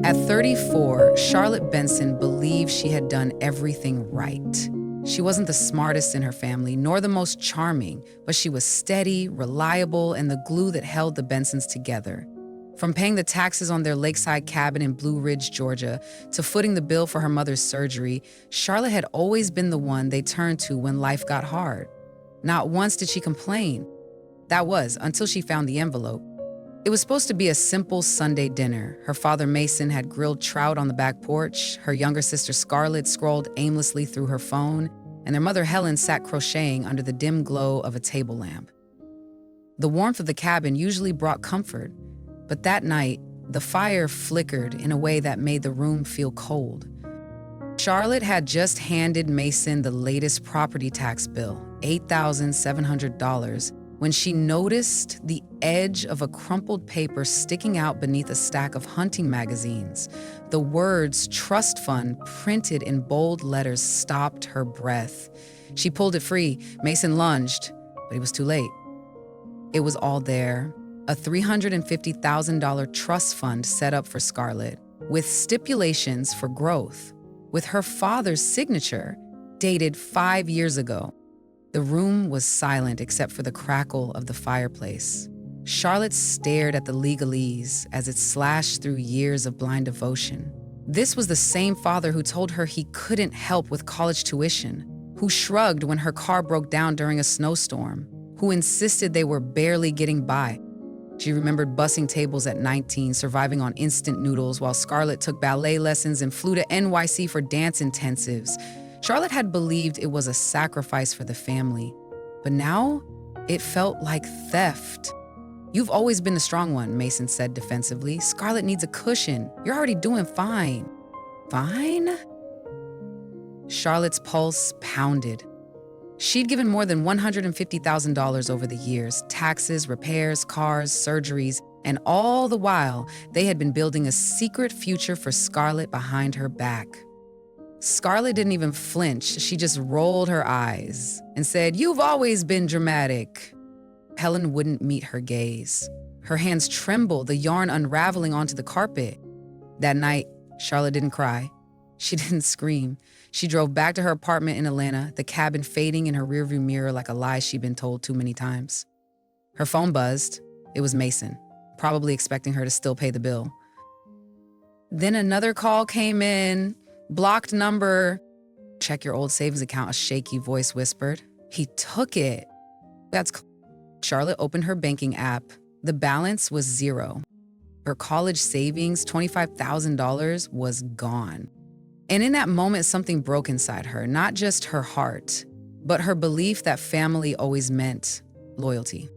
At 34, Charlotte Benson believed she had done everything right. She wasn't the smartest in her family, nor the most charming, but she was steady, reliable, and the glue that held the Bensons together. From paying the taxes on their lakeside cabin in Blue Ridge, Georgia, to footing the bill for her mother's surgery, Charlotte had always been the one they turned to when life got hard. Not once did she complain. That was until she found the envelope. It was supposed to be a simple Sunday dinner. Her father, Mason, had grilled trout on the back porch. Her younger sister, Scarlett, scrolled aimlessly through her phone, and their mother, Helen, sat crocheting under the dim glow of a table lamp. The warmth of the cabin usually brought comfort, but that night, the fire flickered in a way that made the room feel cold. Charlotte had just handed Mason the latest property tax bill, $8,700, when she noticed the edge of a crumpled paper sticking out beneath a stack of hunting magazines. The words "Trust Fund" printed in bold letters stopped her breath. She pulled it free. Mason lunged, but he was too late. It was all there, a $350,000 trust fund set up for Scarlett, with stipulations for growth, with her father's signature, dated 5 years ago. The room was silent except for the crackle of the fireplace. Charlotte stared at the legalese as it slashed through years of blind devotion. This was the same father who told her he couldn't help with college tuition, who shrugged when her car broke down during a snowstorm, who insisted they were barely getting by. She remembered bussing tables at 19, surviving on instant noodles while Scarlett took ballet lessons and flew to NYC for dance intensives. Charlotte had believed it was a sacrifice for the family, but now it felt like theft. "You've always been the strong one," Mason said defensively. "Scarlett needs a cushion. You're already doing fine." Fine? Charlotte's pulse pounded. She'd given more than $150,000 over the years, taxes, repairs, cars, surgeries, and all the while, they had been building a secret future for Scarlett behind her back. Scarlett didn't even flinch. She just rolled her eyes and said, "You've always been dramatic." Helen wouldn't meet her gaze. Her hands trembled, the yarn unraveling onto the carpet. That night, Charlotte didn't cry. She didn't scream. She drove back to her apartment in Atlanta, the cabin fading in her rearview mirror like a lie she'd been told too many times. Her phone buzzed. It was Mason, probably expecting her to still pay the bill. Then another call came in. "Blocked number." "Check your old savings account," a shaky voice whispered. He took it. Charlotte opened her banking app. The balance was zero. Her college savings, $25,000, was gone. And in that moment, something broke inside her, not just her heart, but her belief that family always meant loyalty.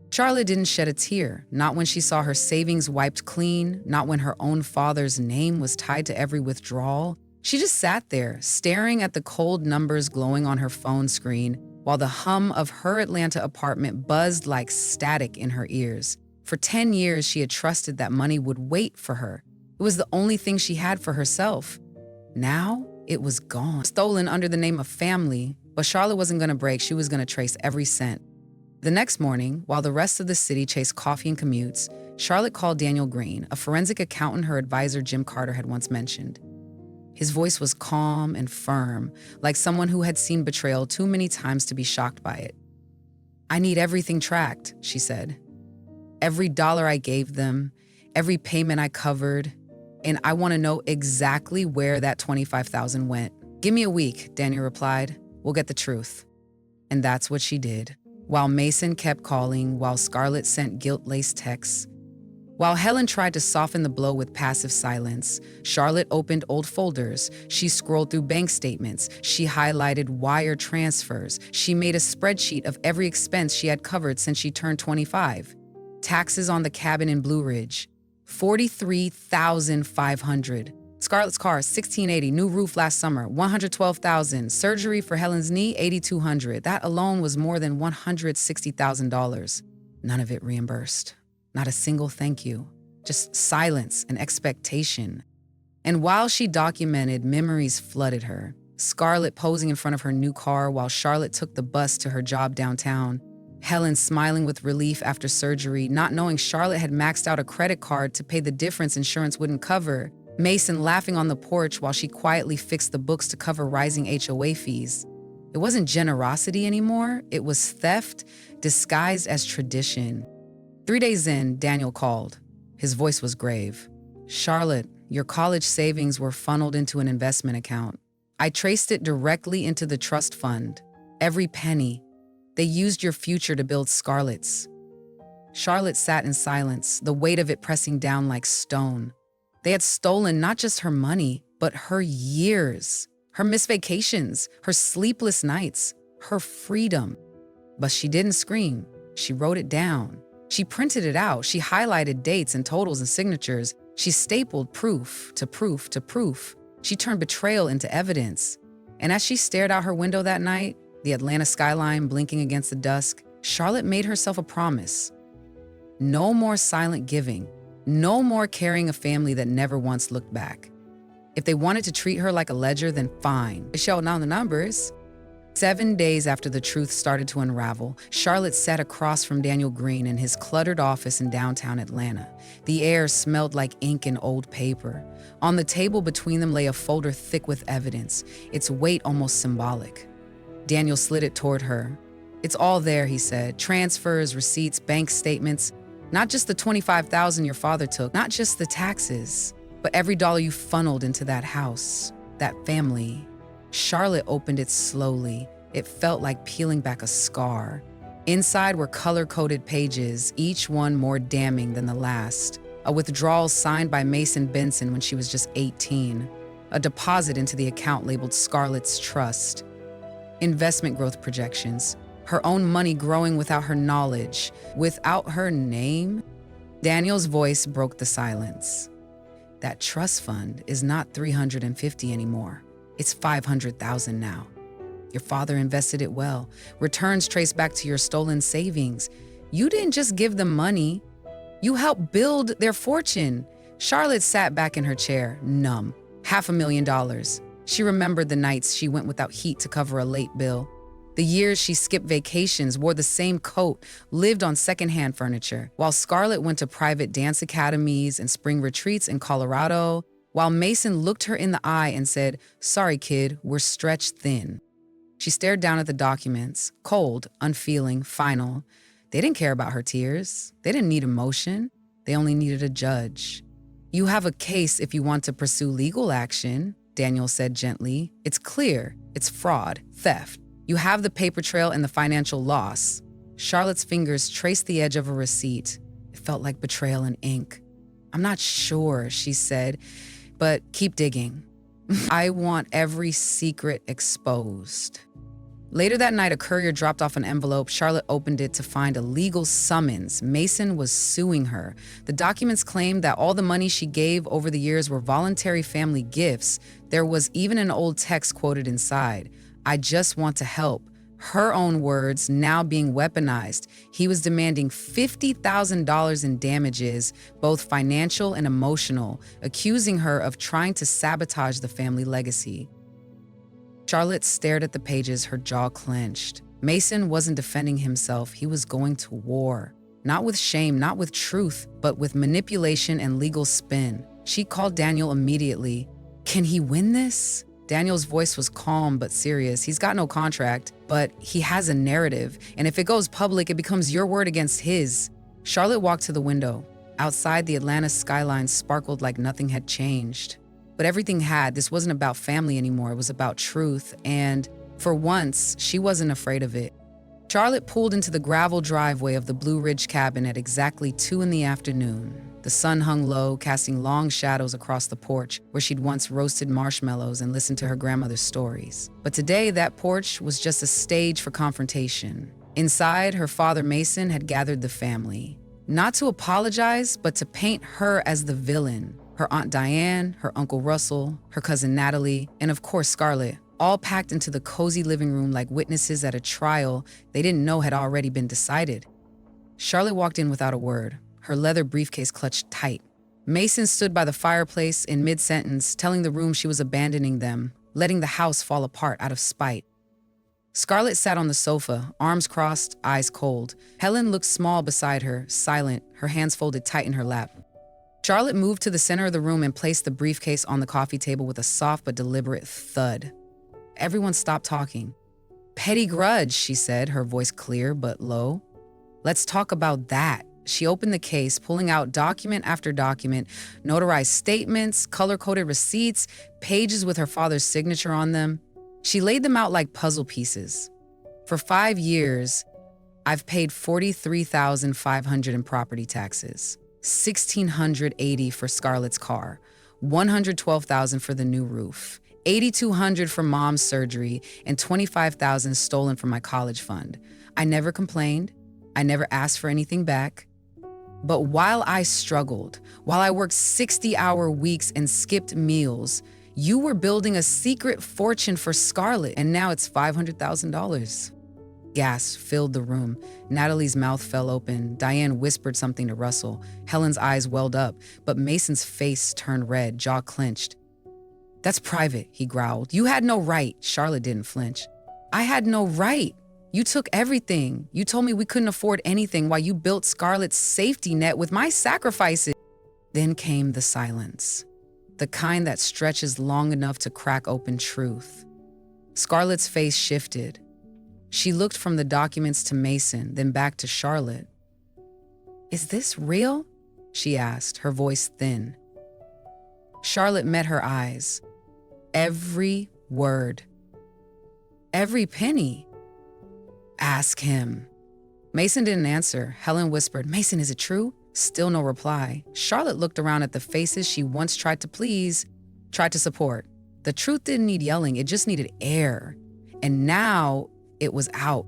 Charlotte didn't shed a tear, not when she saw her savings wiped clean, not when her own father's name was tied to every withdrawal. She just sat there, staring at the cold numbers glowing on her phone screen, while the hum of her Atlanta apartment buzzed like static in her ears. For 10 years, she had trusted that money would wait for her. It was the only thing she had for herself. Now, it was gone. Stolen under the name of family, but Charlotte wasn't going to break. She was going to trace every cent. The next morning, while the rest of the city chased coffee and commutes, Charlotte called Daniel Green, a forensic accountant her advisor Jim Carter had once mentioned. His voice was calm and firm, like someone who had seen betrayal too many times to be shocked by it. "I need everything tracked," she said. "Every dollar I gave them, every payment I covered, and I want to know exactly where that $25,000 went." "Give me a week," Daniel replied. "We'll get the truth." And that's what she did. While Mason kept calling, while Scarlett sent guilt-laced texts, while Helen tried to soften the blow with passive silence, Charlotte opened old folders. She scrolled through bank statements. She highlighted wire transfers. She made a spreadsheet of every expense she had covered since she turned 25. Taxes on the cabin in Blue Ridge, $43,500. Scarlett's car, $1,680. New roof last summer, $112,000. Surgery for Helen's knee, $8,200. That alone was more than $160,000. None of it reimbursed. Not a single thank you. Just silence and expectation. And while she documented, memories flooded her. Scarlett posing in front of her new car while Charlotte took the bus to her job downtown. Helen smiling with relief after surgery, not knowing Charlotte had maxed out a credit card to pay the difference insurance wouldn't cover. Mason laughing on the porch while she quietly fixed the books to cover rising HOA fees. It wasn't generosity anymore, it was theft disguised as tradition. 3 days in, Daniel called. His voice was grave. "Charlotte, your college savings were funneled into an investment account. I traced it directly into the trust fund. Every penny. They used your future to build Scarlett's." Charlotte sat in silence, the weight of it pressing down like stone. They had stolen not just her money, but her years, her missed vacations, her sleepless nights, her freedom. But she didn't scream. She wrote it down. She printed it out. She highlighted dates and totals and signatures. She stapled proof to proof to proof. She turned betrayal into evidence. And as she stared out her window that night, the Atlanta skyline blinking against the dusk, Charlotte made herself a promise. No more silent giving. No more carrying a family that never once looked back. If they wanted to treat her like a ledger, then fine. They showed down the numbers. 7 days after the truth started to unravel, Charlotte sat across from Daniel Green in his cluttered office in downtown Atlanta. The air smelled like ink and old paper. On the table between them lay a folder thick with evidence, its weight almost symbolic. Daniel slid it toward her. "It's all there," he said. "Transfers, receipts, bank statements. Not just the $25,000 your father took, not just the taxes, but every dollar you funneled into that house, that family." Charlotte opened it slowly. It felt like peeling back a scar. Inside were color-coded pages, each one more damning than the last. A withdrawal signed by Mason Benson when she was just 18. A deposit into the account labeled Scarlett's Trust. Investment growth projections. Her own money growing without her knowledge, without her name. Daniel's voice broke the silence. "That trust fund is not $350 anymore. It's $500,000 now. Your father invested it well. Returns trace back to your stolen savings. You didn't just give them money. You helped build their fortune." Charlotte sat back in her chair, numb. $500,000. She remembered the nights she went without heat to cover a late bill. The years she skipped vacations, wore the same coat, lived on secondhand furniture, while Scarlett went to private dance academies and spring retreats in Colorado, while Mason looked her in the eye and said, "Sorry, kid, we're stretched thin." She stared down at the documents, cold, unfeeling, final. They didn't care about her tears. They didn't need emotion. They only needed a judge. "You have a case if you want to pursue legal action," Daniel said gently. "It's clear. It's fraud, theft. You have the paper trail and the financial loss." Charlotte's fingers traced the edge of a receipt. It felt like betrayal in ink. "I'm not sure," she said, "but keep digging. I want every secret exposed." Later that night, a courier dropped off an envelope. Charlotte opened it to find a legal summons. Mason was suing her. The documents claimed that all the money she gave over the years were voluntary family gifts. There was even an old text quoted inside. "I just want to help." Her own words now being weaponized. He was demanding $50,000 in damages, both financial and emotional, accusing her of trying to sabotage the family legacy. Charlotte stared at the pages, her jaw clenched. Mason wasn't defending himself. He was going to war. Not with shame, not with truth, but with manipulation and legal spin. She called Daniel immediately. "Can he win this?" Daniel's voice was calm but serious. "He's got no contract, but he has a narrative, and if it goes public, it becomes your word against his." Charlotte walked to the window. Outside, the Atlanta skyline sparkled like nothing had changed. But everything had. This wasn't about family anymore. It was about truth, and for once, she wasn't afraid of it. Charlotte pulled into the gravel driveway of the Blue Ridge cabin at exactly 2 in the afternoon. The sun hung low, casting long shadows across the porch where she'd once roasted marshmallows and listened to her grandmother's stories. But today, that porch was just a stage for confrontation. Inside, her father Mason had gathered the family. Not to apologize, but to paint her as the villain. Her Aunt Diane, her Uncle Russell, her cousin Natalie, and of course Scarlett, all packed into the cozy living room like witnesses at a trial they didn't know had already been decided. Charlotte walked in without a word, her leather briefcase clutched tight. Mason stood by the fireplace in mid-sentence, telling the room she was abandoning them, letting the house fall apart out of spite. Scarlett sat on the sofa, arms crossed, eyes cold. Helen looked small beside her, silent, her hands folded tight in her lap. Charlotte moved to the center of the room and placed the briefcase on the coffee table with a soft but deliberate thud. Everyone stopped talking. "Petty grudge," she said, her voice clear but low. "Let's talk about that." She opened the case, pulling out document after document, notarized statements, color-coded receipts, pages with her father's signature on them. She laid them out like puzzle pieces. "For 5 years, I've paid $43,500 in property taxes, $1,680 for Scarlett's car, $112,000 for the new roof, $8,200 for mom's surgery, and $25,000 stolen from my college fund. I never complained. I never asked for anything back. But while I struggled, while I worked 60-hour weeks and skipped meals, you were building a secret fortune for Scarlett, and now it's $500,000. Gas filled the room. Natalie's mouth fell open. Diane whispered something to Russell. Helen's eyes welled up, but Mason's face turned red, jaw clenched. "That's private," he growled. "You had no right." Charlotte didn't flinch. "I had no right. You took everything. You told me we couldn't afford anything while you built Scarlett's safety net with my sacrifices." Then came the silence, the kind that stretches long enough to crack open truth. Scarlett's face shifted. She looked from the documents to Mason, then back to Charlotte. "Is this real?" she asked, her voice thin. Charlotte met her eyes. Every word. Every penny. "Ask him." Mason didn't answer. Helen whispered, "Mason, is it true?" Still no reply. Charlotte looked around at the faces she once tried to please, tried to support. The truth didn't need yelling, it just needed air. And now it was out.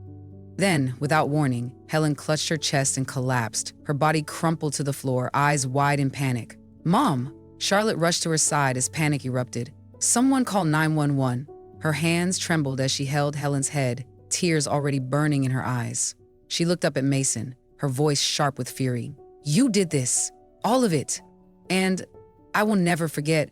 Then, without warning, Helen clutched her chest and collapsed. Her body crumpled to the floor, eyes wide in panic. "Mom!" Charlotte rushed to her side as panic erupted. "Someone call 911. Her hands trembled as she held Helen's head, tears already burning in her eyes. She looked up at Mason, her voice sharp with fury. "You did this. All of it. And I will never forget."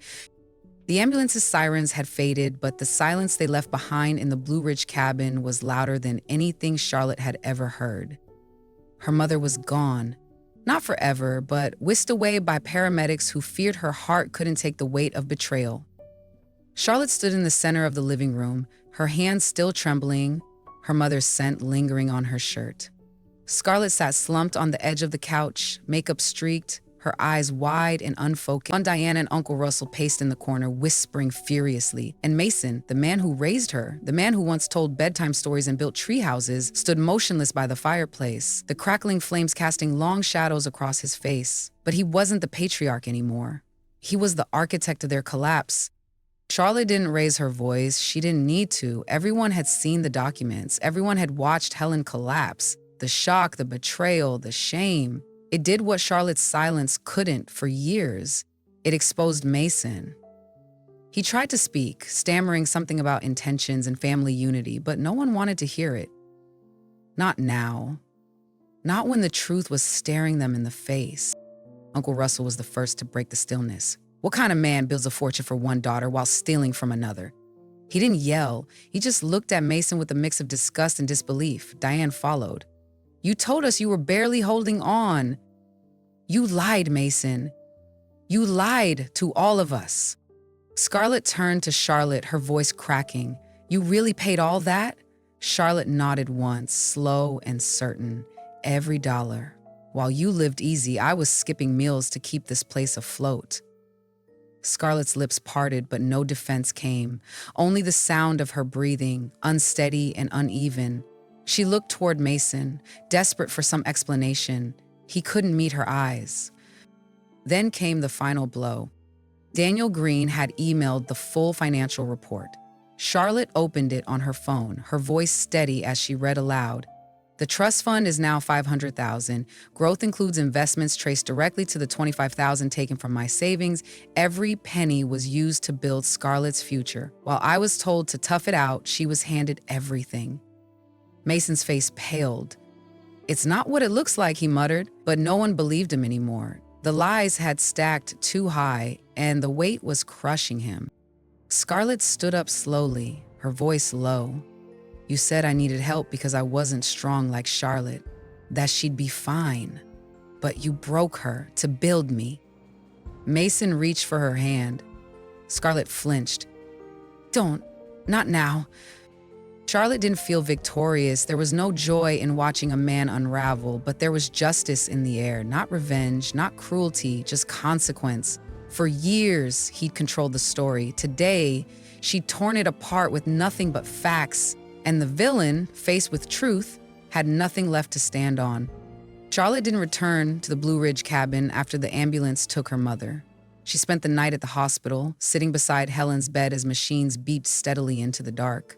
The ambulance's sirens had faded, but the silence they left behind in the Blue Ridge cabin was louder than anything Charlotte had ever heard. Her mother was gone. Not forever, but whisked away by paramedics who feared her heart couldn't take the weight of betrayal. Charlotte stood in the center of the living room, her hands still trembling, her mother's scent lingering on her shirt. Scarlett sat slumped on the edge of the couch, makeup streaked, her eyes wide and unfocused. Aunt Diane and Uncle Russell paced in the corner, whispering furiously. And Mason, the man who raised her, the man who once told bedtime stories and built tree houses, stood motionless by the fireplace, the crackling flames casting long shadows across his face. But he wasn't the patriarch anymore. He was the architect of their collapse. Charlotte didn't raise her voice. She didn't need to. Everyone had seen the documents. Everyone had watched Helen collapse. The shock, the betrayal, the shame. It did what Charlotte's silence couldn't for years. It exposed Mason. He tried to speak, stammering something about intentions and family unity, but no one wanted to hear it. Not now. Not when the truth was staring them in the face. Uncle Russell was the first to break the stillness. What kind of man builds a fortune for one daughter while stealing from another? He didn't yell. He just looked at Mason with a mix of disgust and disbelief. Diane followed. "You told us you were barely holding on. You lied, Mason. You lied to all of us." Scarlett turned to Charlotte, her voice cracking. "You really paid all that?" Charlotte nodded once, slow and certain. "Every dollar. While you lived easy, I was skipping meals to keep this place afloat." Scarlett's lips parted, but no defense came. Only the sound of her breathing, unsteady and uneven. She looked toward Mason, desperate for some explanation. He couldn't meet her eyes. Then came the final blow. Daniel Green had emailed the full financial report. Charlotte opened it on her phone, her voice steady as she read aloud. "The trust fund is now $500,000. Growth includes investments traced directly to the $25,000 taken from my savings. Every penny was used to build Scarlett's future. While I was told to tough it out, she was handed everything." Mason's face paled. "It's not what it looks like," he muttered, but no one believed him anymore. The lies had stacked too high, and the weight was crushing him. Scarlett stood up slowly, her voice low. "You said I needed help because I wasn't strong like Charlotte, that she'd be fine. But you broke her to build me. Mason reached for her hand. Scarlett flinched. Don't. Not now. Charlotte didn't feel victorious. There was no joy in watching a man unravel, but there was justice in the air. Not revenge, not cruelty, just consequence. For years, he'd controlled the story. Today, she'd torn it apart with nothing but facts, and the villain, faced with truth, had nothing left to stand on. Charlotte didn't return to the Blue Ridge cabin after the ambulance took her mother. She spent the night at the hospital, sitting beside Helen's bed as machines beeped steadily into the dark.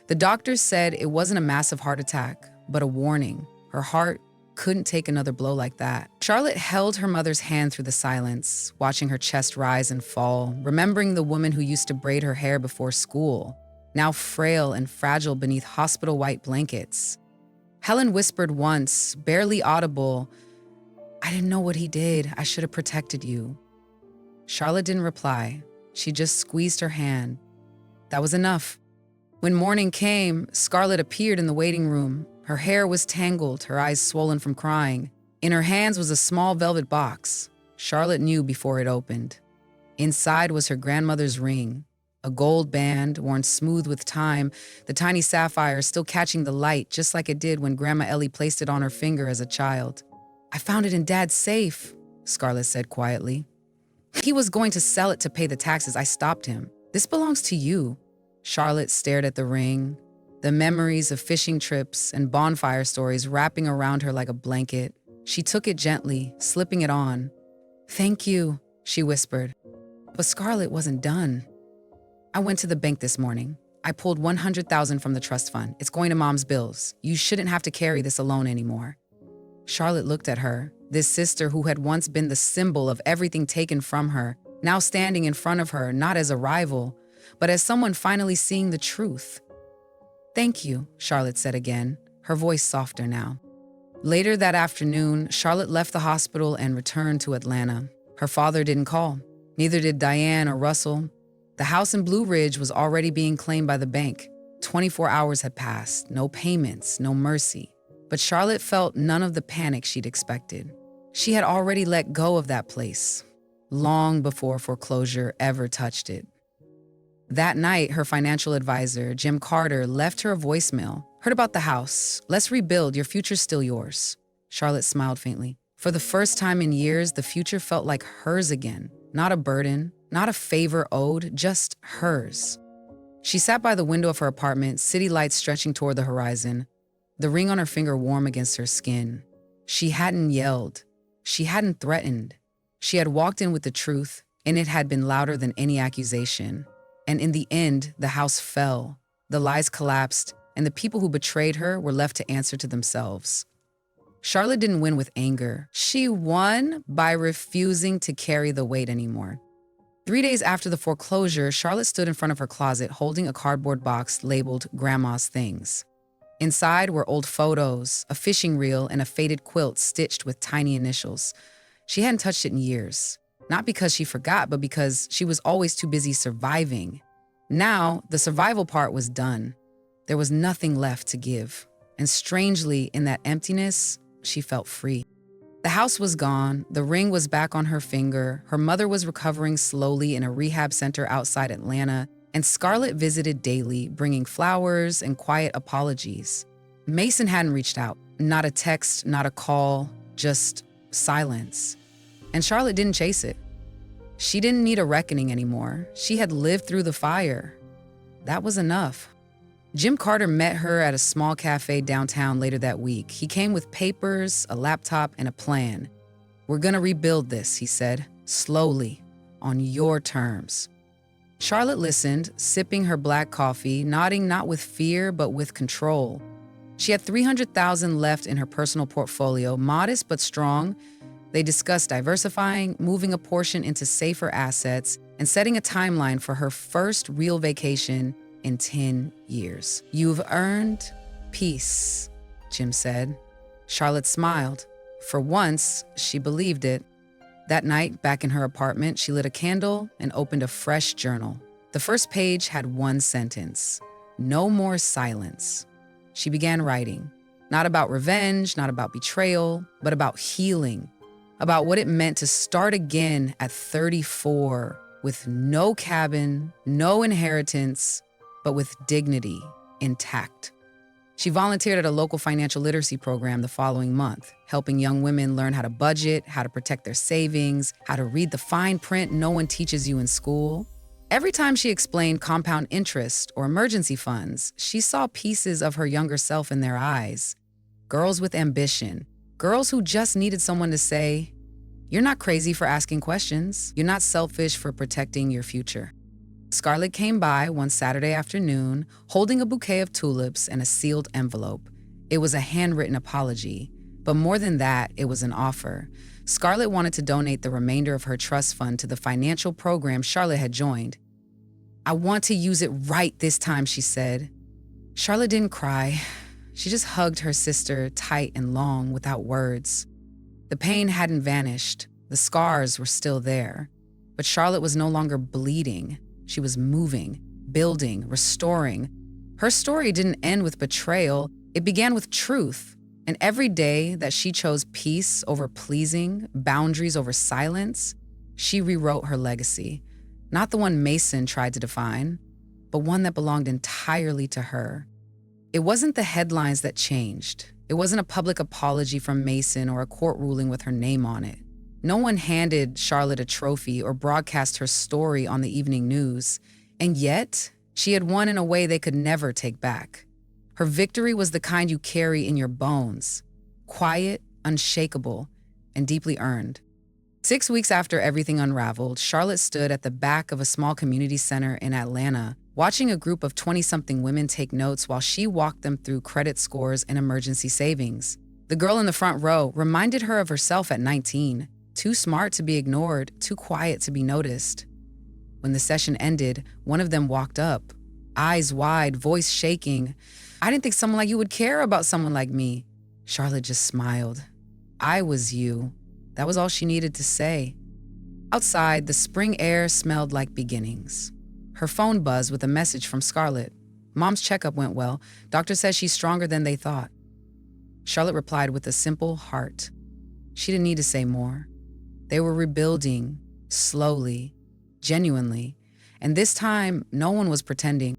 The doctors said it wasn't a massive heart attack, but a warning. Her heart couldn't take another blow like that. Charlotte held her mother's hand through the silence, watching her chest rise and fall, remembering the woman who used to braid her hair before school, now frail and fragile beneath hospital white blankets. Helen whispered once, barely audible, "I didn't know what he did. I should have protected you." Charlotte didn't reply. She just squeezed her hand. That was enough. When morning came, Scarlett appeared in the waiting room. Her hair was tangled, her eyes swollen from crying. In her hands was a small velvet box. Charlotte knew before it opened. Inside was her grandmother's ring, a gold band worn smooth with time, the tiny sapphire still catching the light just like it did when Grandma Ellie placed it on her finger as a child. "I found it in Dad's safe," Scarlett said quietly. "He was going to sell it to pay the taxes. I stopped him. This belongs to you." Charlotte stared at the ring, the memories of fishing trips and bonfire stories wrapping around her like a blanket. She took it gently, slipping it on. "Thank you," she whispered. But Scarlett wasn't done. "I went to the bank this morning. I pulled $100,000 from the trust fund. It's going to Mom's bills. You shouldn't have to carry this alone anymore." Charlotte looked at her, this sister who had once been the symbol of everything taken from her, now standing in front of her, not as a rival, but as someone finally seeing the truth. "Thank you," Charlotte said again, her voice softer now. Later that afternoon, Charlotte left the hospital and returned to Atlanta. Her father didn't call. Neither did Diane or Russell. The house in Blue Ridge was already being claimed by the bank. 24 hours had passed, no payments, no mercy. But Charlotte felt none of the panic she'd expected. She had already let go of that place, long before foreclosure ever touched it. That night, her financial advisor, Jim Carter, left her a voicemail. "Heard about the house. Let's rebuild. Your future's still yours." Charlotte smiled faintly. For the first time in years, the future felt like hers again. Not a burden, not a favor owed, just hers. She sat by the window of her apartment, city lights stretching toward the horizon, the ring on her finger warm against her skin. She hadn't yelled. She hadn't threatened. She had walked in with the truth, and it had been louder than any accusation. And in the end, the house fell, the lies collapsed, and the people who betrayed her were left to answer to themselves. Charlotte didn't win with anger. She won by refusing to carry the weight anymore. 3 days after the foreclosure, Charlotte stood in front of her closet holding a cardboard box labeled Grandma's Things. Inside were old photos, a fishing reel, and a faded quilt stitched with tiny initials. She hadn't touched it in years. Not because she forgot, but because she was always too busy surviving. Now, the survival part was done. There was nothing left to give. And strangely, in that emptiness, she felt free. The house was gone, the ring was back on her finger, her mother was recovering slowly in a rehab center outside Atlanta, and Scarlett visited daily, bringing flowers and quiet apologies. Mason hadn't reached out. Not a text, not a call, just silence. And Charlotte didn't chase it. She didn't need a reckoning anymore. She had lived through the fire. That was enough. Jim Carter met her at a small cafe downtown later that week. He came with papers, a laptop, and a plan. "We're gonna rebuild this," he said, slowly, on your terms. Charlotte listened, sipping her black coffee, nodding not with fear, but with control. She had $300,000 left in her personal portfolio, modest but strong. They discussed diversifying, moving a portion into safer assets, and setting a timeline for her first real vacation in 10 years. "You've earned peace," Jim said. Charlotte smiled. For once, she believed it. That night, back in her apartment, she lit a candle and opened a fresh journal. The first page had one sentence: "No more silence." She began writing. Not about revenge, not about betrayal, but about healing. about what it meant to start again at 34 with no cabin, no inheritance, but with dignity intact. She volunteered at a local financial literacy program the following month, helping young women learn how to budget, how to protect their savings, how to read the fine print no one teaches you in school. Every time she explained compound interest or emergency funds, she saw pieces of her younger self in their eyes. Girls with ambition, girls who just needed someone to say, "You're not crazy for asking questions. You're not selfish for protecting your future." Scarlett came by one Saturday afternoon, holding a bouquet of tulips and a sealed envelope. It was a handwritten apology, but more than that, it was an offer. Scarlett wanted to donate the remainder of her trust fund to the financial program Charlotte had joined. "I want to use it right this time," she said. Charlotte didn't cry. She just hugged her sister tight and long without words. The pain hadn't vanished. The scars were still there. But Charlotte was no longer bleeding. She was moving, building, restoring. Her story didn't end with betrayal. It began with truth. And every day that she chose peace over pleasing, boundaries over silence, she rewrote her legacy. Not the one Mason tried to define, but one that belonged entirely to her. It wasn't the headlines that changed. It wasn't a public apology from Mason or a court ruling with her name on it. No one handed Charlotte a trophy or broadcast her story on the evening news. And yet, she had won in a way they could never take back. Her victory was the kind you carry in your bones, quiet, unshakable, and deeply earned. 6 weeks after everything unraveled, Charlotte stood at the back of a small community center in Atlanta, watching a group of 20-something women take notes while she walked them through credit scores and emergency savings. The girl in the front row reminded her of herself at 19, too smart to be ignored, too quiet to be noticed. When the session ended, one of them walked up, eyes wide, voice shaking. "I didn't think someone like you would care about someone like me." Charlotte just smiled. "I was you." That was all she needed to say. Outside, the spring air smelled like beginnings. Her phone buzzed with a message from Scarlett. "Mom's checkup went well. Doctor says she's stronger than they thought." Charlotte replied with a simple heart. She didn't need to say more. They were rebuilding, slowly, genuinely, and this time, no one was pretending.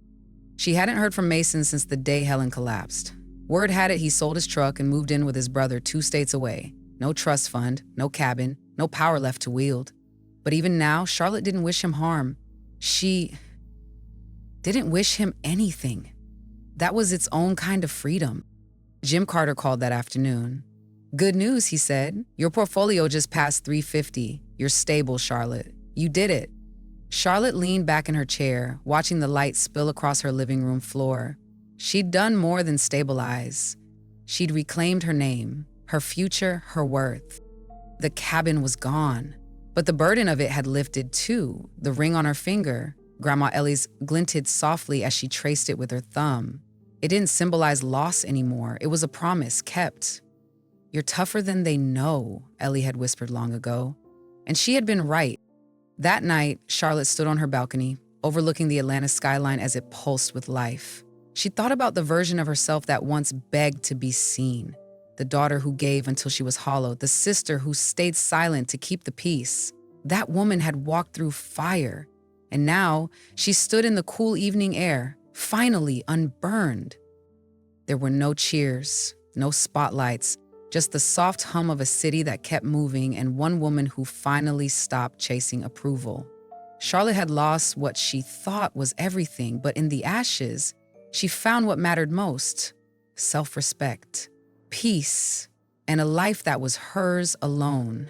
She hadn't heard from Mason since the day Helen collapsed. Word had it he sold his truck and moved in with his brother 2 states away. No trust fund, no cabin, no power left to wield. But even now, Charlotte didn't wish him harm. She didn't wish him anything. That was its own kind of freedom. Jim Carter called that afternoon. "Good news," he said. "Your portfolio just passed 350. You're stable, Charlotte. You did it." Charlotte leaned back in her chair, watching the light spill across her living room floor. She'd done more than stabilize. She'd reclaimed her name, her future, her worth. The cabin was gone, but the burden of it had lifted too. The ring on her finger, Grandma Ellie's, glinted softly as she traced it with her thumb. It didn't symbolize loss anymore. It was a promise kept. "You're tougher than they know," Ellie had whispered long ago. And she had been right. That night, Charlotte stood on her balcony, overlooking the Atlanta skyline as it pulsed with life. She thought about the version of herself that once begged to be seen. The daughter who gave until she was hollow, the sister who stayed silent to keep the peace. That woman had walked through fire, and now she stood in the cool evening air, finally unburned. There were no cheers, no spotlights, just the soft hum of a city that kept moving and one woman who finally stopped chasing approval. Charlotte had lost what she thought was everything, but in the ashes, she found what mattered most: self-respect, peace, and a life that was hers alone.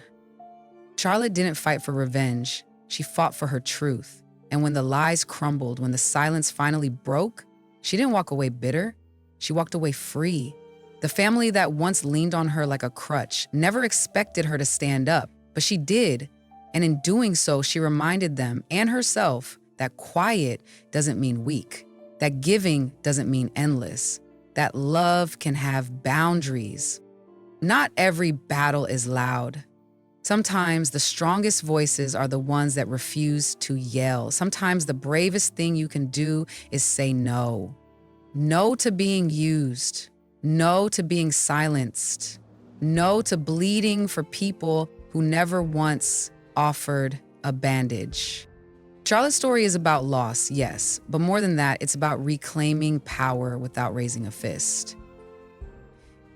Charlotte didn't fight for revenge. She fought for her truth. And when the lies crumbled, when the silence finally broke, she didn't walk away bitter. She walked away free. The family that once leaned on her like a crutch never expected her to stand up, but she did. And in doing so, she reminded them and herself that quiet doesn't mean weak, that giving doesn't mean endless, that love can have boundaries. Not every battle is loud. Sometimes the strongest voices are the ones that refuse to yell. Sometimes the bravest thing you can do is say no. No to being used. No to being silenced. No to bleeding for people who never once offered a bandage. Charlotte's story is about loss, yes, but more than that, it's about reclaiming power without raising a fist.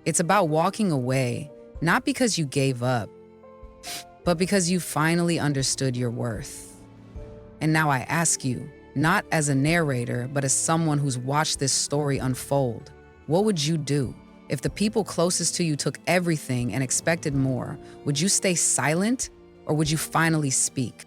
It's about walking away, not because you gave up, but because you finally understood your worth. And now I ask you, not as a narrator, but as someone who's watched this story unfold, what would you do? If the people closest to you took everything and expected more, would you stay silent or would you finally speak?